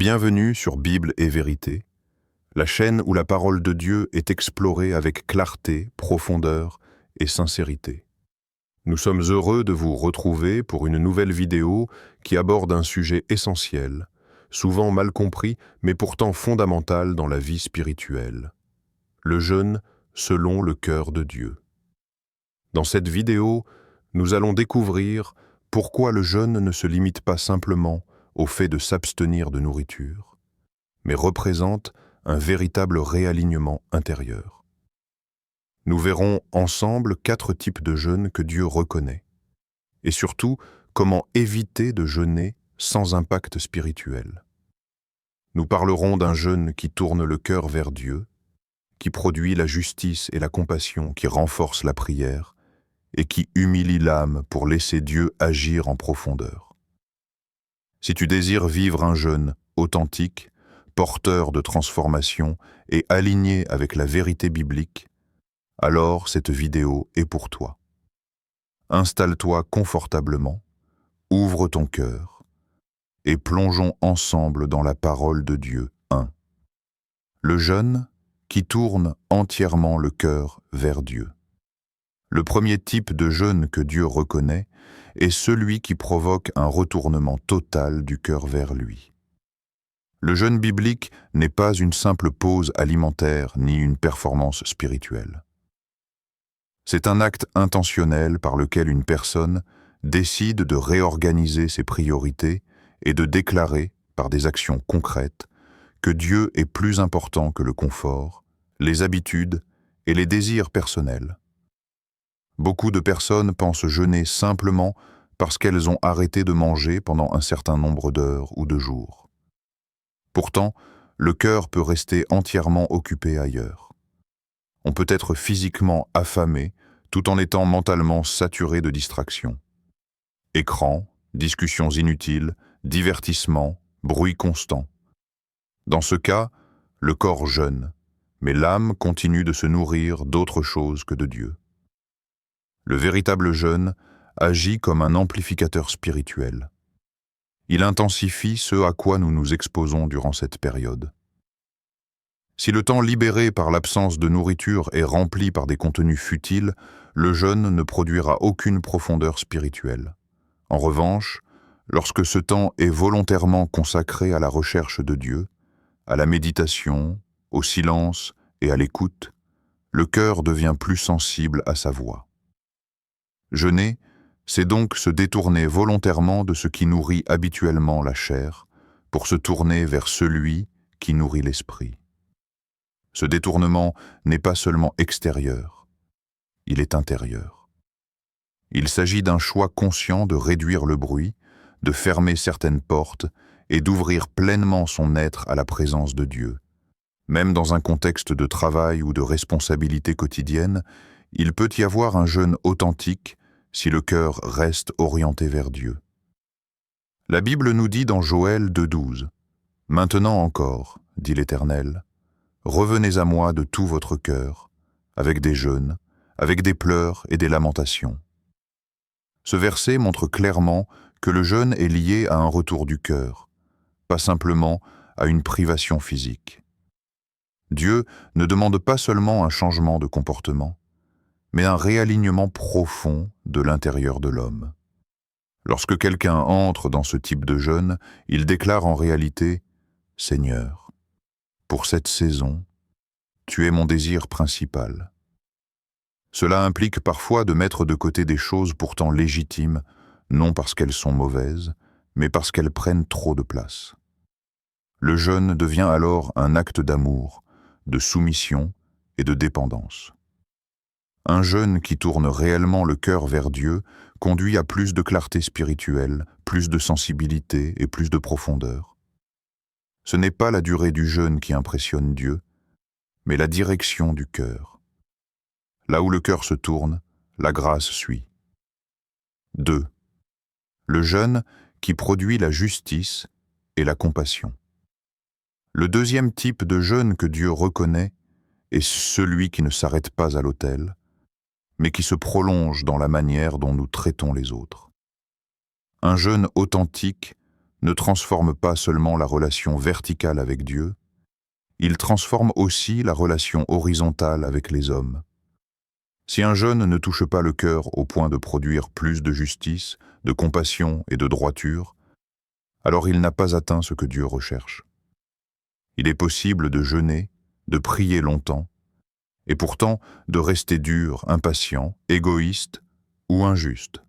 Bienvenue sur Bible et Vérité, la chaîne où la parole de Dieu est explorée avec clarté, profondeur et sincérité. Nous sommes heureux de vous retrouver pour une nouvelle vidéo qui aborde un sujet essentiel, souvent mal compris mais pourtant fondamental dans la vie spirituelle. Le jeûne selon le cœur de Dieu. Dans cette vidéo, nous allons découvrir pourquoi le jeûne ne se limite pas simplement au fait de s'abstenir de nourriture, mais représente un véritable réalignement intérieur. Nous verrons ensemble 4 types de jeûne que Dieu reconnaît, et surtout comment éviter de jeûner sans impact spirituel. Nous parlerons d'un jeûne qui tourne le cœur vers Dieu, qui produit la justice et la compassion, qui renforce la prière, et qui humilie l'âme pour laisser Dieu agir en profondeur. Si tu désires vivre un jeûne authentique, porteur de transformation et aligné avec la vérité biblique, alors cette vidéo est pour toi. Installe-toi confortablement, ouvre ton cœur et plongeons ensemble dans la parole de Dieu. 1. Le jeûne qui tourne entièrement le cœur vers Dieu. Le premier type de jeûne que Dieu reconnaît est celui qui provoque un retournement total du cœur vers lui. Le jeûne biblique n'est pas une simple pause alimentaire ni une performance spirituelle. C'est un acte intentionnel par lequel une personne décide de réorganiser ses priorités et de déclarer, par des actions concrètes, que Dieu est plus important que le confort, les habitudes et les désirs personnels. Beaucoup de personnes pensent jeûner simplement parce qu'elles ont arrêté de manger pendant un certain nombre d'heures ou de jours. Pourtant, le cœur peut rester entièrement occupé ailleurs. On peut être physiquement affamé tout en étant mentalement saturé de distractions. Écrans, discussions inutiles, divertissements, bruit constant. Dans ce cas, le corps jeûne, mais l'âme continue de se nourrir d'autre chose que de Dieu. Le véritable jeûne agit comme un amplificateur spirituel. Il intensifie ce à quoi nous nous exposons durant cette période. Si le temps libéré par l'absence de nourriture est rempli par des contenus futiles, le jeûne ne produira aucune profondeur spirituelle. En revanche, lorsque ce temps est volontairement consacré à la recherche de Dieu, à la méditation, au silence et à l'écoute, le cœur devient plus sensible à sa voix. Jeûner, c'est donc se détourner volontairement de ce qui nourrit habituellement la chair pour se tourner vers celui qui nourrit l'esprit. Ce détournement n'est pas seulement extérieur, il est intérieur. Il s'agit d'un choix conscient de réduire le bruit, de fermer certaines portes et d'ouvrir pleinement son être à la présence de Dieu. Même dans un contexte de travail ou de responsabilité quotidienne, il peut y avoir un jeûne authentique si le cœur reste orienté vers Dieu. La Bible nous dit dans Joël 2,12 « Maintenant encore, dit l'Éternel, revenez à moi de tout votre cœur, avec des jeûnes, avec des pleurs et des lamentations. » Ce verset montre clairement que le jeûne est lié à un retour du cœur, pas simplement à une privation physique. Dieu ne demande pas seulement un changement de comportement, mais un réalignement profond de l'intérieur de l'homme. Lorsque quelqu'un entre dans ce type de jeûne, il déclare en réalité « Seigneur, pour cette saison, tu es mon désir principal. » Cela implique parfois de mettre de côté des choses pourtant légitimes, non parce qu'elles sont mauvaises, mais parce qu'elles prennent trop de place. Le jeûne devient alors un acte d'amour, de soumission et de dépendance. Un jeûne qui tourne réellement le cœur vers Dieu conduit à plus de clarté spirituelle, plus de sensibilité et plus de profondeur. Ce n'est pas la durée du jeûne qui impressionne Dieu, mais la direction du cœur. Là où le cœur se tourne, la grâce suit. 2. Le jeûne qui produit la justice et la compassion. Le deuxième type de jeûne que Dieu reconnaît est celui qui ne s'arrête pas à l'autel, mais qui se prolonge dans la manière dont nous traitons les autres. Un jeûne authentique ne transforme pas seulement la relation verticale avec Dieu, il transforme aussi la relation horizontale avec les hommes. Si un jeûne ne touche pas le cœur au point de produire plus de justice, de compassion et de droiture, alors il n'a pas atteint ce que Dieu recherche. Il est possible de jeûner, de prier longtemps, et pourtant de rester dur, impatient, égoïste ou injuste.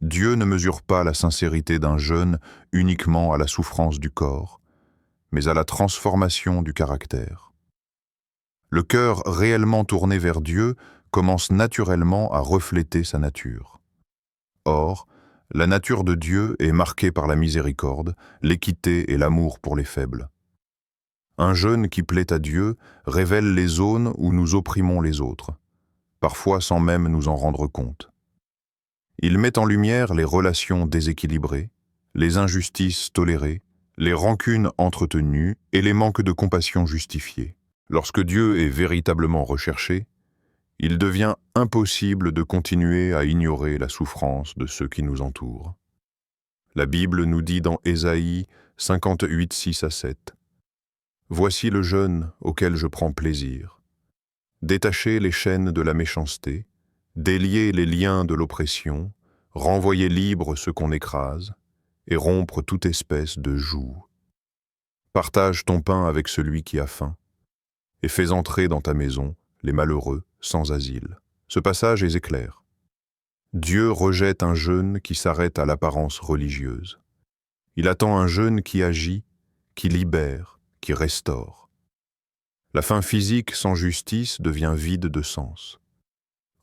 Dieu ne mesure pas la sincérité d'un jeûne uniquement à la souffrance du corps, mais à la transformation du caractère. Le cœur réellement tourné vers Dieu commence naturellement à refléter sa nature. Or, la nature de Dieu est marquée par la miséricorde, l'équité et l'amour pour les faibles. Un jeûne qui plaît à Dieu révèle les zones où nous opprimons les autres, parfois sans même nous en rendre compte. Il met en lumière les relations déséquilibrées, les injustices tolérées, les rancunes entretenues et les manques de compassion justifiés. Lorsque Dieu est véritablement recherché, il devient impossible de continuer à ignorer la souffrance de ceux qui nous entourent. La Bible nous dit dans Ésaïe 58, 6 à 7 « Voici le jeûne auquel je prends plaisir. Détacher les chaînes de la méchanceté, délier les liens de l'oppression, renvoyer libre ceux qu'on écrase, et rompre toute espèce de joug. Partage ton pain avec celui qui a faim, et fais entrer dans ta maison les malheureux sans asile. » Ce passage est clair. Dieu rejette un jeûne qui s'arrête à l'apparence religieuse. Il attend un jeûne qui agit, qui libère, qui restaure. La faim physique sans justice devient vide de sens.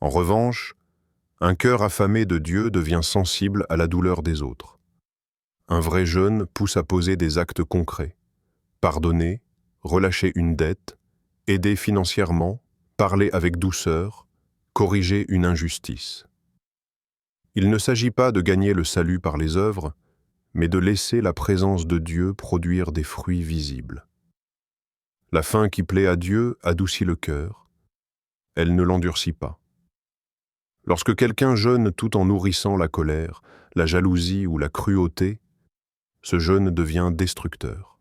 En revanche, un cœur affamé de Dieu devient sensible à la douleur des autres. Un vrai jeûne pousse à poser des actes concrets. Pardonner, relâcher une dette, aider financièrement, parler avec douceur, corriger une injustice. Il ne s'agit pas de gagner le salut par les œuvres, mais de laisser la présence de Dieu produire des fruits visibles. La faim qui plaît à Dieu adoucit le cœur, elle ne l'endurcit pas. Lorsque quelqu'un jeûne tout en nourrissant la colère, la jalousie ou la cruauté, ce jeûne devient destructeur.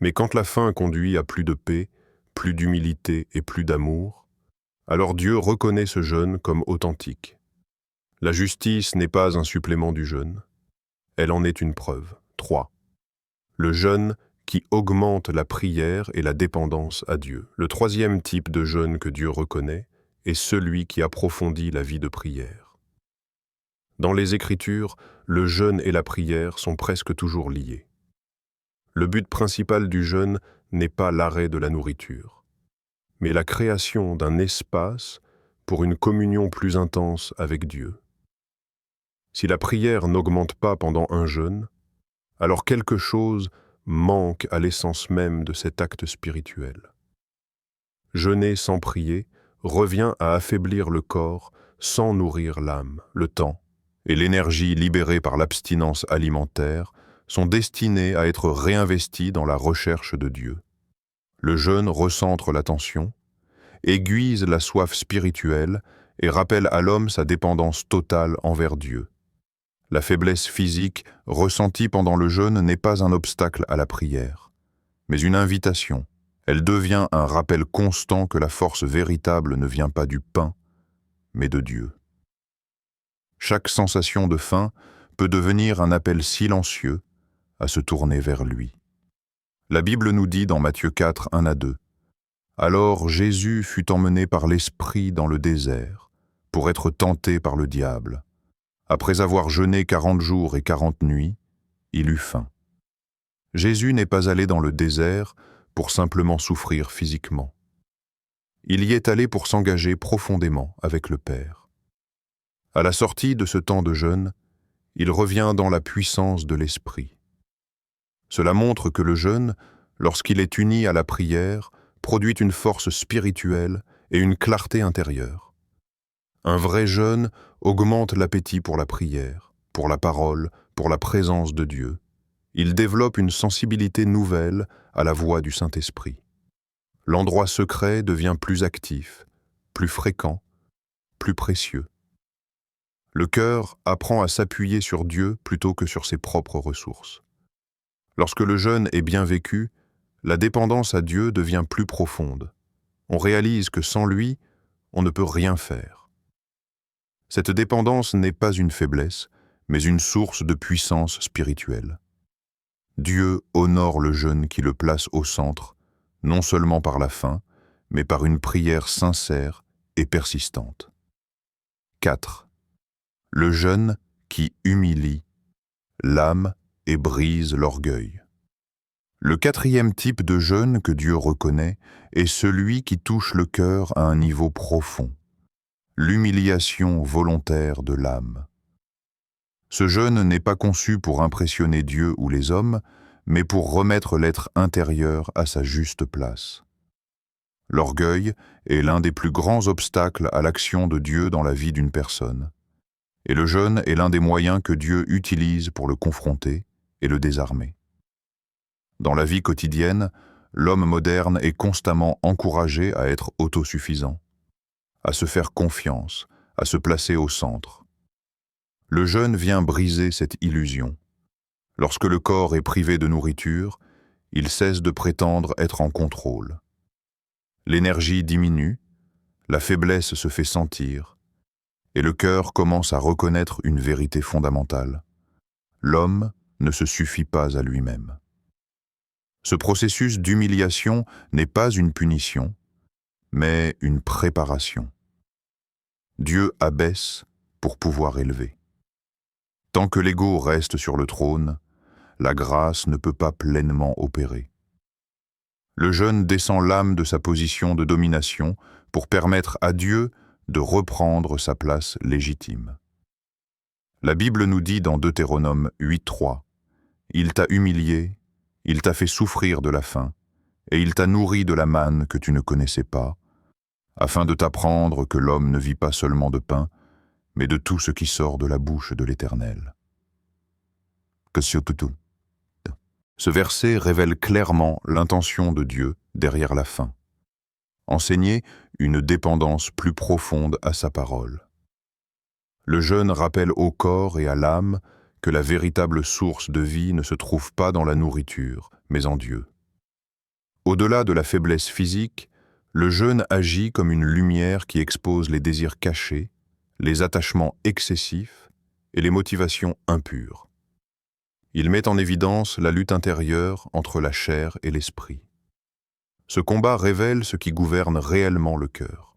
Mais quand la faim conduit à plus de paix, plus d'humilité et plus d'amour, alors Dieu reconnaît ce jeûne comme authentique. La justice n'est pas un supplément du jeûne, elle en est une preuve. 3. Le jeûne qui augmente la prière et la dépendance à Dieu. Le troisième type de jeûne que Dieu reconnaît est celui qui approfondit la vie de prière. Dans les Écritures, le jeûne et la prière sont presque toujours liés. Le but principal du jeûne n'est pas l'arrêt de la nourriture, mais la création d'un espace pour une communion plus intense avec Dieu. Si la prière n'augmente pas pendant un jeûne, alors quelque chose manque à l'essence même de cet acte spirituel. Jeûner sans prier revient à affaiblir le corps sans nourrir l'âme. Le temps et l'énergie libérée par l'abstinence alimentaire sont destinés à être réinvestis dans la recherche de Dieu. Le jeûne recentre l'attention, aiguise la soif spirituelle et rappelle à l'homme sa dépendance totale envers Dieu. La faiblesse physique ressentie pendant le jeûne n'est pas un obstacle à la prière, mais une invitation. Elle devient un rappel constant que la force véritable ne vient pas du pain, mais de Dieu. Chaque sensation de faim peut devenir un appel silencieux à se tourner vers lui. La Bible nous dit dans Matthieu 4, 1 à 2, « Alors Jésus fut emmené par l'Esprit dans le désert, pour être tenté par le diable. Après avoir jeûné 40 jours et 40 nuits, il eut faim. » Jésus n'est pas allé dans le désert pour simplement souffrir physiquement. Il y est allé pour s'engager profondément avec le Père. À la sortie de ce temps de jeûne, il revient dans la puissance de l'Esprit. Cela montre que le jeûne, lorsqu'il est uni à la prière, produit une force spirituelle et une clarté intérieure. Un vrai jeûne augmente l'appétit pour la prière, pour la parole, pour la présence de Dieu. Il développe une sensibilité nouvelle à la voix du Saint-Esprit. L'endroit secret devient plus actif, plus fréquent, plus précieux. Le cœur apprend à s'appuyer sur Dieu plutôt que sur ses propres ressources. Lorsque le jeûne est bien vécu, la dépendance à Dieu devient plus profonde. On réalise que sans lui, on ne peut rien faire. Cette dépendance n'est pas une faiblesse, mais une source de puissance spirituelle. Dieu honore le jeûne qui le place au centre, non seulement par la faim, mais par une prière sincère et persistante. 4. Le jeûne qui humilie l'âme et brise l'orgueil. Le quatrième type de jeûne que Dieu reconnaît est celui qui touche le cœur à un niveau profond, l'humiliation volontaire de l'âme. Ce jeûne n'est pas conçu pour impressionner Dieu ou les hommes, mais pour remettre l'être intérieur à sa juste place. L'orgueil est l'un des plus grands obstacles à l'action de Dieu dans la vie d'une personne, et le jeûne est l'un des moyens que Dieu utilise pour le confronter et le désarmer. Dans la vie quotidienne, l'homme moderne est constamment encouragé à être autosuffisant, à se faire confiance, à se placer au centre. Le jeûne vient briser cette illusion. Lorsque le corps est privé de nourriture, il cesse de prétendre être en contrôle. L'énergie diminue, la faiblesse se fait sentir, et le cœur commence à reconnaître une vérité fondamentale. L'homme ne se suffit pas à lui-même. Ce processus d'humiliation n'est pas une punition, mais une préparation. Dieu abaisse pour pouvoir élever. Tant que l'ego reste sur le trône, la grâce ne peut pas pleinement opérer. Le jeûne descend l'âme de sa position de domination pour permettre à Dieu de reprendre sa place légitime. La Bible nous dit dans Deutéronome 8.3 « Il t'a humilié, il t'a fait souffrir de la faim, et il t'a nourri de la manne que tu ne connaissais pas, afin de t'apprendre que l'homme ne vit pas seulement de pain, mais de tout ce qui sort de la bouche de l'Éternel. » Ce verset révèle clairement l'intention de Dieu derrière la faim. Enseigner une dépendance plus profonde à sa parole. Le jeûne rappelle au corps et à l'âme que la véritable source de vie ne se trouve pas dans la nourriture, mais en Dieu. Au-delà de la faiblesse physique, le jeûne agit comme une lumière qui expose les désirs cachés, les attachements excessifs et les motivations impures. Il met en évidence la lutte intérieure entre la chair et l'esprit. Ce combat révèle ce qui gouverne réellement le cœur.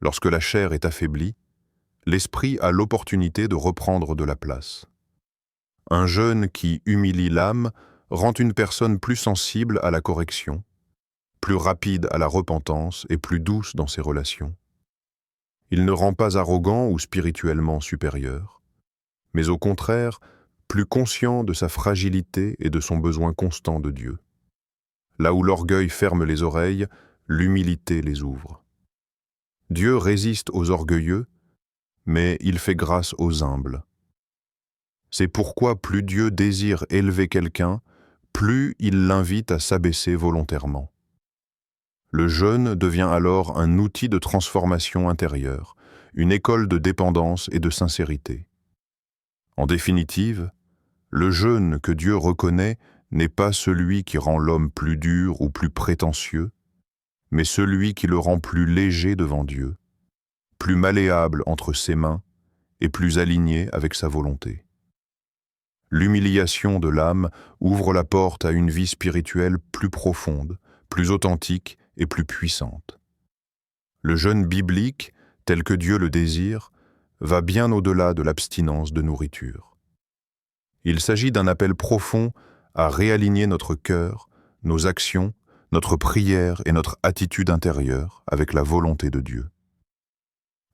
Lorsque la chair est affaiblie, l'esprit a l'opportunité de reprendre de la place. Un jeûne qui humilie l'âme rend une personne plus sensible à la correction, plus rapide à la repentance et plus douce dans ses relations. Il ne rend pas arrogant ou spirituellement supérieur, mais au contraire, plus conscient de sa fragilité et de son besoin constant de Dieu. Là où l'orgueil ferme les oreilles, l'humilité les ouvre. Dieu résiste aux orgueilleux, mais il fait grâce aux humbles. C'est pourquoi plus Dieu désire élever quelqu'un, plus il l'invite à s'abaisser volontairement. Le jeûne devient alors un outil de transformation intérieure, une école de dépendance et de sincérité. En définitive, le jeûne que Dieu reconnaît n'est pas celui qui rend l'homme plus dur ou plus prétentieux, mais celui qui le rend plus léger devant Dieu, plus malléable entre ses mains et plus aligné avec sa volonté. L'humiliation de l'âme ouvre la porte à une vie spirituelle plus profonde, plus authentique et plus puissante. Le jeûne biblique, tel que Dieu le désire, va bien au-delà de l'abstinence de nourriture. Il s'agit d'un appel profond à réaligner notre cœur, nos actions, notre prière et notre attitude intérieure avec la volonté de Dieu.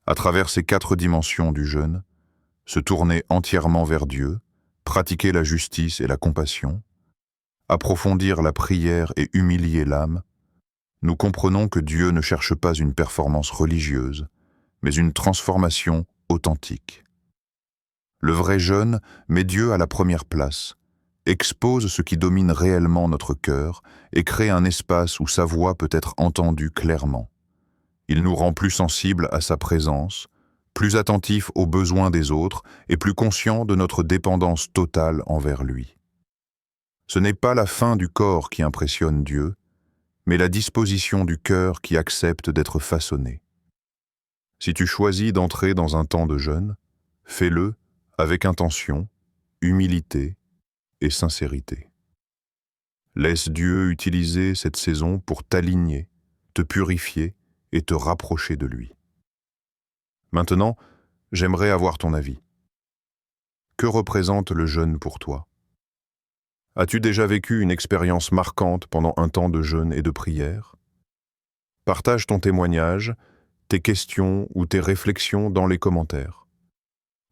À travers ces 4 dimensions du jeûne, se tourner entièrement vers Dieu, pratiquer la justice et la compassion, approfondir la prière et humilier l'âme, nous comprenons que Dieu ne cherche pas une performance religieuse, mais une transformation authentique. Le vrai jeûne met Dieu à la première place, expose ce qui domine réellement notre cœur et crée un espace où sa voix peut être entendue clairement. Il nous rend plus sensibles à sa présence, plus attentif aux besoins des autres et plus conscient de notre dépendance totale envers lui. Ce n'est pas la fin du corps qui impressionne Dieu, mais la disposition du cœur qui accepte d'être façonné. Si tu choisis d'entrer dans un temps de jeûne, fais-le avec intention, humilité et sincérité. Laisse Dieu utiliser cette saison pour t'aligner, te purifier et te rapprocher de lui. Maintenant, j'aimerais avoir ton avis. Que représente le jeûne pour toi? As-tu déjà vécu une expérience marquante pendant un temps de jeûne et de prière? Partage ton témoignage, tes questions ou tes réflexions dans les commentaires.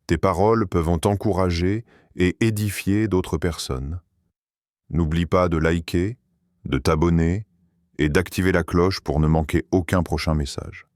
Tes paroles peuvent encourager et édifier d'autres personnes. N'oublie pas de liker, de t'abonner et d'activer la cloche pour ne manquer aucun prochain message.